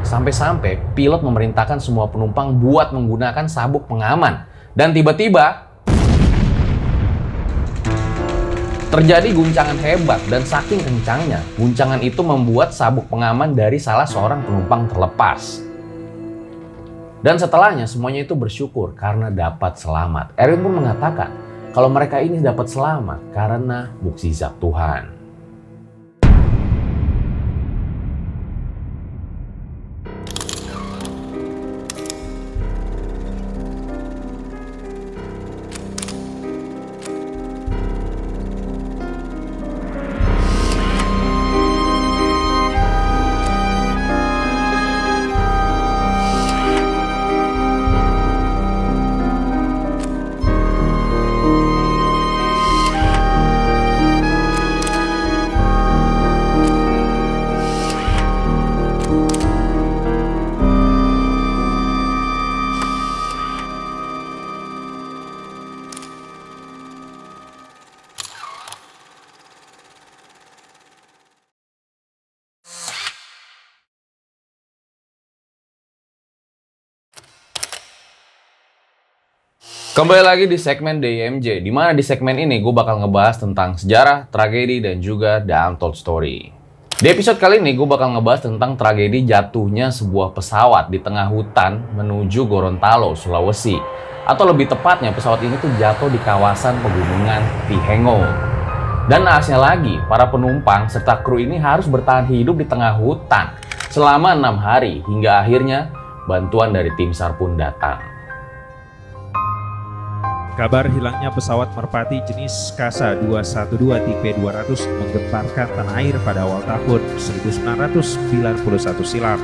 sampai-sampai pilot memerintahkan semua penumpang buat menggunakan sabuk pengaman. Dan tiba-tiba terjadi guncangan hebat dan saking kencangnya, guncangan itu membuat sabuk pengaman dari salah seorang penumpang terlepas. Dan setelahnya semuanya itu bersyukur karena dapat selamat. Erwin pun mengatakan kalau mereka ini dapat selamat karena mukjizat Tuhan. Kembali lagi di segmen DIMJ, di mana di segmen ini gue bakal ngebahas tentang sejarah, tragedi, dan juga The Untold Story. Di episode kali ini gue bakal ngebahas tentang tragedi jatuhnya sebuah pesawat di tengah hutan menuju Gorontalo, Sulawesi. Atau lebih tepatnya pesawat ini tuh jatuh di kawasan pegunungan Tihengo. Dan naasnya lagi, para penumpang serta kru ini harus bertahan hidup di tengah hutan selama 6 hari hingga akhirnya bantuan dari tim SAR pun datang. Kabar hilangnya pesawat merpati jenis Kasa 212 tipe 200 menggemparkan tanah air pada awal tahun 1991 silam.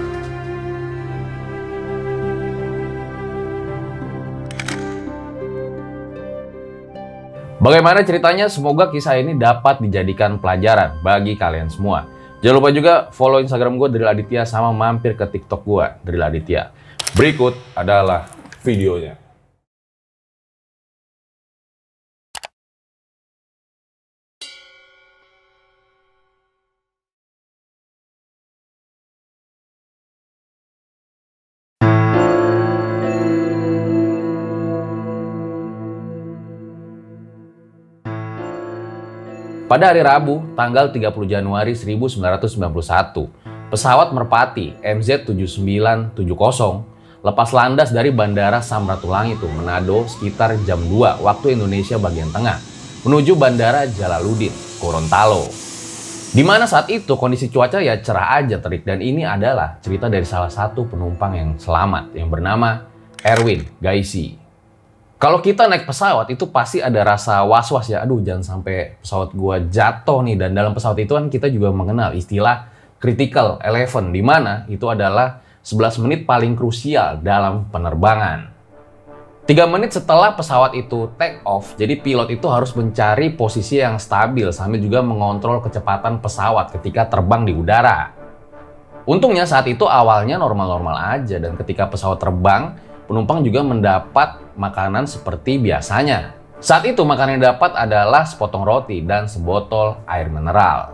Bagaimana ceritanya? Semoga kisah ini dapat dijadikan pelajaran bagi kalian semua. Jangan lupa juga follow Instagram gue Drill Aditya sama mampir ke TikTok gue Drill Aditya. Berikut adalah videonya. Pada hari Rabu, tanggal 30 Januari 1991, pesawat merpati MZ7970 lepas landas dari Bandara Samratulangi Manado sekitar jam 2 waktu Indonesia bagian tengah, menuju Bandara Jalaluddin, Gorontalo. Di mana saat itu kondisi cuaca ya cerah aja terik, dan ini adalah cerita dari salah satu penumpang yang selamat yang bernama Erwin Gaisi. Kalau kita naik pesawat itu pasti ada rasa was-was ya, aduh jangan sampai pesawat gua jatuh nih. Dan dalam pesawat itu kan kita juga mengenal istilah critical 11, di mana itu adalah 11 menit paling krusial dalam penerbangan. 3 menit setelah pesawat itu take off, jadi pilot itu harus mencari posisi yang stabil sambil juga mengontrol kecepatan pesawat ketika terbang di udara. Untungnya saat itu awalnya normal-normal aja, dan ketika pesawat terbang, penumpang juga mendapat makanan seperti biasanya. Saat itu makanan yang dapat adalah sepotong roti dan sebotol air mineral.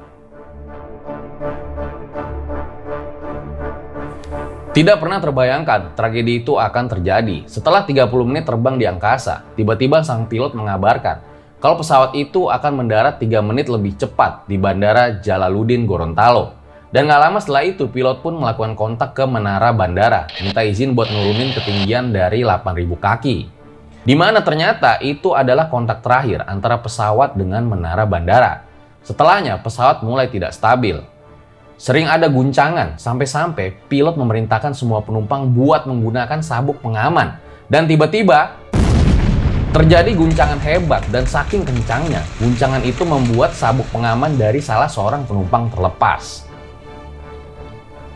Tidak pernah terbayangkan tragedi itu akan terjadi. Setelah 30 menit terbang di angkasa, tiba-tiba sang pilot mengabarkan kalau pesawat itu akan mendarat 3 menit lebih cepat di Bandara Jalaluddin, Gorontalo. Dan gak lama setelah itu, pilot pun melakukan kontak ke menara bandara, minta izin buat nurunin ketinggian dari 8.000 kaki. Di mana ternyata itu adalah kontak terakhir antara pesawat dengan menara bandara. Setelahnya, pesawat mulai tidak stabil. Sering ada guncangan, sampai-sampai pilot memerintahkan semua penumpang buat menggunakan sabuk pengaman. Dan tiba-tiba, terjadi guncangan hebat dan saking kencangnya, guncangan itu membuat sabuk pengaman dari salah seorang penumpang terlepas.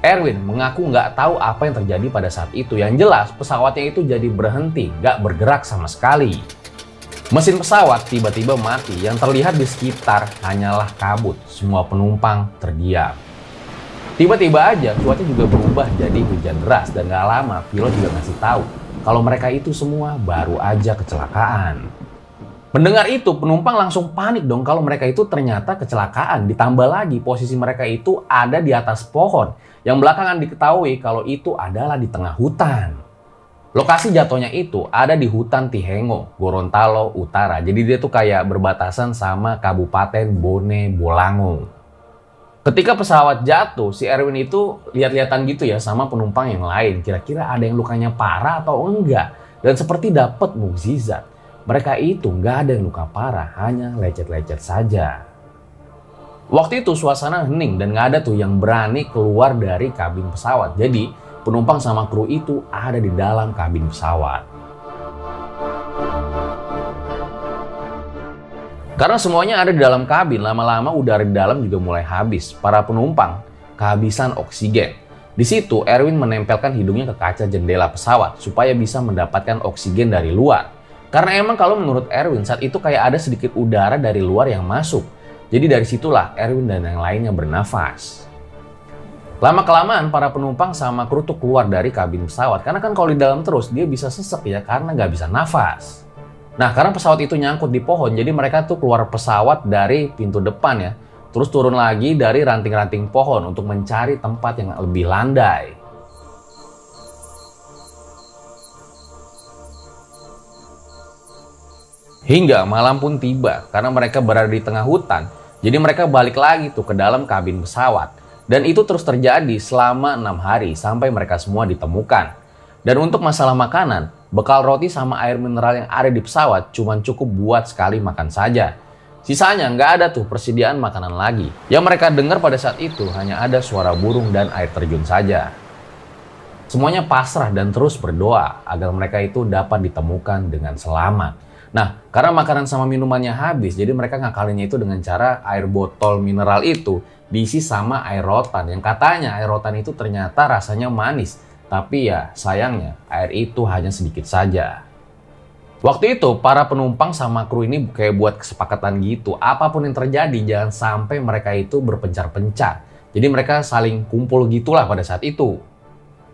Erwin mengaku nggak tahu apa yang terjadi pada saat itu. Yang jelas, pesawatnya itu jadi berhenti, nggak bergerak sama sekali. Mesin pesawat tiba-tiba mati, yang terlihat di sekitar hanyalah kabut. Semua penumpang terdiam. Tiba-tiba aja cuaca juga berubah jadi hujan deras, dan nggak lama pilot juga ngasih tahu kalau mereka itu semua baru aja kecelakaan. Mendengar itu, penumpang langsung panik dong kalau mereka itu ternyata kecelakaan. Ditambah lagi posisi mereka itu ada di atas pohon, yang belakangan diketahui kalau itu adalah di tengah hutan. Lokasi jatuhnya itu ada di hutan Tihengo, Gorontalo Utara. Jadi dia tuh kayak berbatasan sama Kabupaten Bone Bolango. Ketika pesawat jatuh, si Erwin itu lihat-lihatan gitu ya sama penumpang yang lain. Kira-kira ada yang lukanya parah atau enggak. Dan seperti dapat mukjizat, mereka itu nggak ada yang luka parah, hanya lecet-lecet saja. Waktu itu suasana hening dan nggak ada tuh yang berani keluar dari kabin pesawat. Jadi penumpang sama kru itu ada di dalam kabin pesawat. Karena semuanya ada di dalam kabin, lama-lama udara di dalam juga mulai habis. Para penumpang kehabisan oksigen. Di situ Erwin menempelkan hidungnya ke kaca jendela pesawat supaya bisa mendapatkan oksigen dari luar. Karena emang kalau menurut Erwin saat itu kayak ada sedikit udara dari luar yang masuk. Jadi dari situlah Erwin dan yang lainnya bernafas. Lama-kelamaan para penumpang sama kru tuh keluar dari kabin pesawat. Karena kan kalau di dalam terus dia bisa sesek ya karena nggak bisa nafas. Nah karena pesawat itu nyangkut di pohon jadi mereka tuh keluar pesawat dari pintu depan ya. Terus turun lagi dari ranting-ranting pohon untuk mencari tempat yang lebih landai. Hingga malam pun tiba, karena mereka berada di tengah hutan, jadi mereka balik lagi tuh ke dalam kabin pesawat. Dan itu terus terjadi selama 6 hari sampai mereka semua ditemukan. Dan untuk masalah makanan, bekal roti sama air mineral yang ada di pesawat cuma cukup buat sekali makan saja. Sisanya nggak ada tuh persediaan makanan lagi. Yang mereka dengar pada saat itu hanya ada suara burung dan air terjun saja. Semuanya pasrah dan terus berdoa agar mereka itu dapat ditemukan dengan selamat. Nah, karena makanan sama minumannya habis, jadi mereka ngakalinnya itu dengan cara air botol mineral itu diisi sama air rotan. Yang katanya air rotan itu ternyata rasanya manis. Tapi ya sayangnya air itu hanya sedikit saja. Waktu itu para penumpang sama kru ini kayak buat kesepakatan gitu. Apapun yang terjadi jangan sampai mereka itu berpencar-pencar. Jadi mereka saling kumpul gitulah pada saat itu.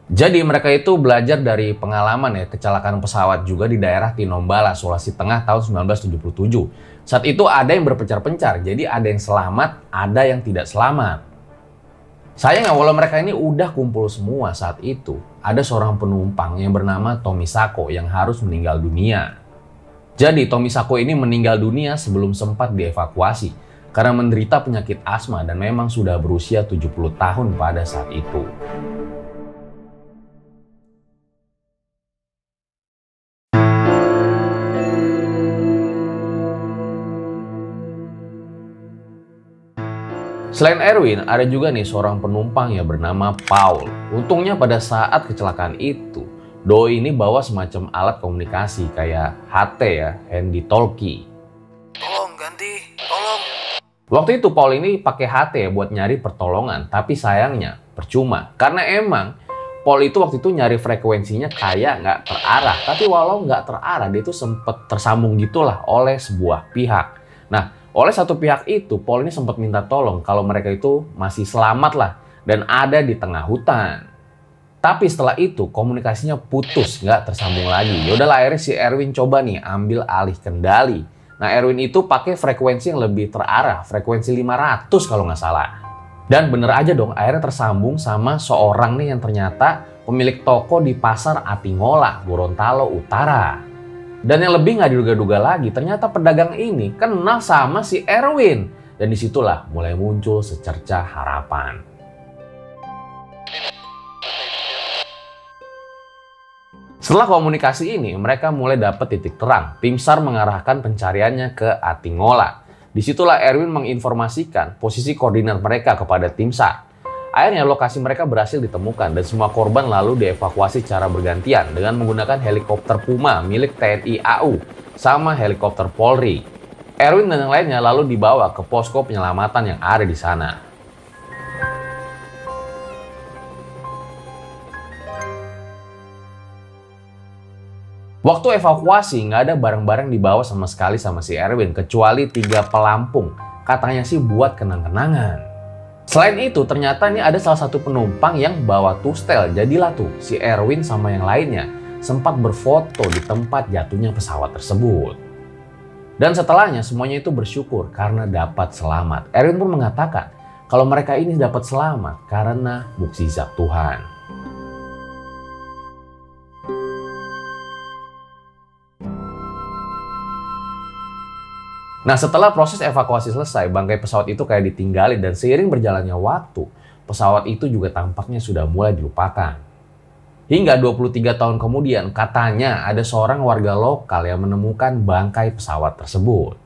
Jadi mereka itu belajar dari pengalaman ya kecelakaan pesawat juga di daerah Tinombala, Sulawesi Tengah tahun 1977. Saat itu ada yang berpencar-pencar, jadi ada yang selamat, ada yang tidak selamat. Sayangnya walau mereka ini udah kumpul semua saat itu, ada seorang penumpang yang bernama Tomisako yang harus meninggal dunia. Jadi Tomisako ini meninggal dunia sebelum sempat dievakuasi karena menderita penyakit asma dan memang sudah berusia 70 tahun pada saat itu. Selain Erwin, ada juga nih seorang penumpang yang bernama Paul. Untungnya pada saat kecelakaan itu, doi ini bawa semacam alat komunikasi kayak HT ya, handy talkie. Tolong ganti, tolong. Waktu itu Paul ini pakai HT ya buat nyari pertolongan, tapi sayangnya percuma. Karena emang Paul itu waktu itu nyari frekuensinya kayak nggak terarah. Tapi walau nggak terarah, dia itu sempet tersambung gitulah oleh sebuah pihak. Nah, oleh satu pihak itu, Paul ini sempat minta tolong kalau mereka itu masih selamat lah dan ada di tengah hutan. Tapi setelah itu komunikasinya putus, nggak tersambung lagi. Yaudahlah akhirnya si Erwin coba nih ambil alih kendali. Nah Erwin itu pakai frekuensi yang lebih terarah, frekuensi 500 kalau nggak salah. Dan bener aja dong, akhirnya tersambung sama seorang nih yang ternyata pemilik toko di pasar Atingola, Gorontalo Utara. Dan yang lebih nggak diduga-duga lagi, ternyata pedagang ini kenal sama si Erwin. Dan disitulah mulai muncul secercah harapan. Setelah komunikasi ini, mereka mulai dapat titik terang. Tim SAR mengarahkan pencariannya ke Atingola. Disitulah Erwin menginformasikan posisi koordinat mereka kepada tim SAR. Akhirnya lokasi mereka berhasil ditemukan dan semua korban lalu dievakuasi secara bergantian dengan menggunakan helikopter Puma milik TNI AU sama helikopter Polri. Erwin dan yang lainnya lalu dibawa ke posko penyelamatan yang ada di sana. Waktu evakuasi nggak ada barang-barang dibawa sama sekali sama si Erwin kecuali 3 pelampung. Katanya sih buat kenang-kenangan. Selain itu, ternyata ini ada salah satu penumpang yang bawa tustel. Jadilah tuh si Erwin sama yang lainnya sempat berfoto di tempat jatuhnya pesawat tersebut. Dan setelahnya semuanya itu bersyukur karena dapat selamat. Erwin pun mengatakan kalau mereka ini dapat selamat karena mukjizat Tuhan. Nah, setelah proses evakuasi selesai, bangkai pesawat itu kayak ditinggalin dan seiring berjalannya waktu, pesawat itu juga tampaknya sudah mulai dilupakan. Hingga 23 tahun kemudian, katanya ada seorang warga lokal yang menemukan bangkai pesawat tersebut.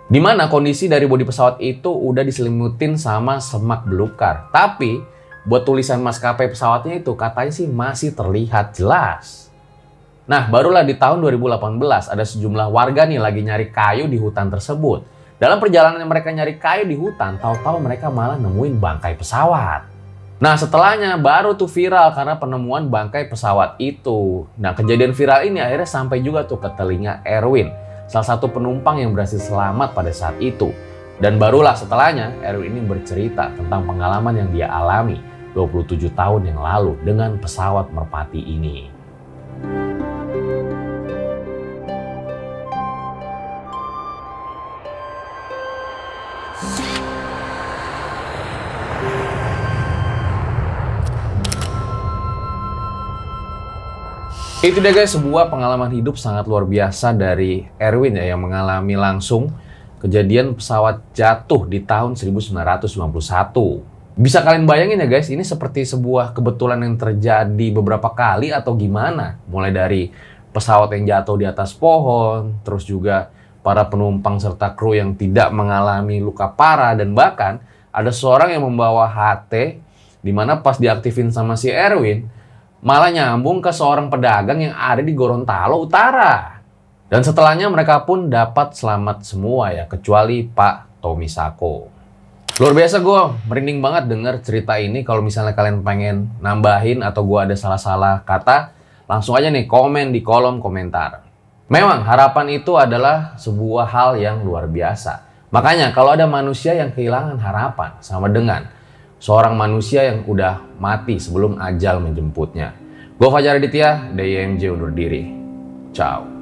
Di mana kondisi dari bodi pesawat itu udah diselimutin sama semak belukar. Tapi, buat tulisan maskapai pesawatnya itu katanya sih masih terlihat jelas. Nah, barulah di tahun 2018 ada sejumlah warga nih lagi nyari kayu di hutan tersebut. Dalam perjalanan mereka nyari kayu di hutan, tahu-tahu mereka malah nemuin bangkai pesawat. Nah, setelahnya baru tuh viral karena penemuan bangkai pesawat itu. Nah, kejadian viral ini akhirnya sampai juga tuh ke telinga Erwin, salah satu penumpang yang berhasil selamat pada saat itu. Dan barulah setelahnya Erwin ini bercerita tentang pengalaman yang dia alami 27 tahun yang lalu dengan pesawat merpati ini. Itu dia guys, sebuah pengalaman hidup sangat luar biasa dari Erwin ya, yang mengalami langsung kejadian pesawat jatuh di tahun 1991. Bisa kalian bayangin ya guys, ini seperti sebuah kebetulan yang terjadi beberapa kali atau gimana? Mulai dari pesawat yang jatuh di atas pohon, terus juga para penumpang serta kru yang tidak mengalami luka parah, dan bahkan ada seorang yang membawa HT di mana pas diaktifin sama si Erwin malah nyambung ke seorang pedagang yang ada di Gorontalo Utara. Dan setelahnya mereka pun dapat selamat semua ya, kecuali Pak Tommy Sako. Luar biasa, gue merinding banget denger cerita ini. Kalau misalnya kalian pengen nambahin atau gue ada salah-salah kata, langsung aja nih komen di kolom komentar. Memang harapan itu adalah sebuah hal yang luar biasa. Makanya kalau ada manusia yang kehilangan harapan, sama dengan seorang manusia yang udah mati sebelum ajal menjemputnya. Gue Fajar Aditya, DIMJ undur diri. Ciao.